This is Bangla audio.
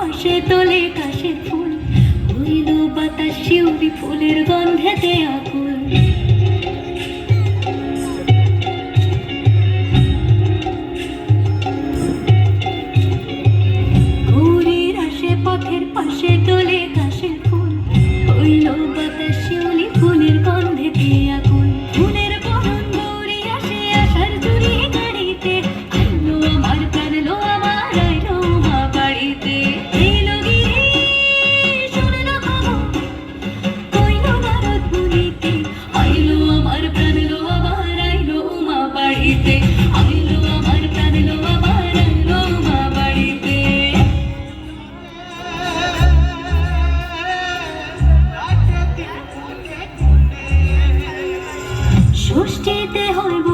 পাশে তোলে কাশের ফুল, হইল বাতাস শিউলি ফুলের গন্ধেতে আকুল। গৌরীর আসে পথের পাশে তোলে কাশের ফুল, হইল বাতাস শিউলি ফুলের গন্ধেতে আকুল। ফুলের বরণ গৌরী আসে আশার জুড়ি গাড়িতে, আইলো আমার প্রাণ লো আমার আইলো মা বাড়িতে। এলো গিরি শুনলো খবর, কইলো নারদ মুনিতে, আইলো আমার প্রাণ লো আমার আইলো মা বাড়িতে। আইলো আমার প্রাণ লো আমার আইলো মা বাড়িতে। ষষ্ঠীতে হইব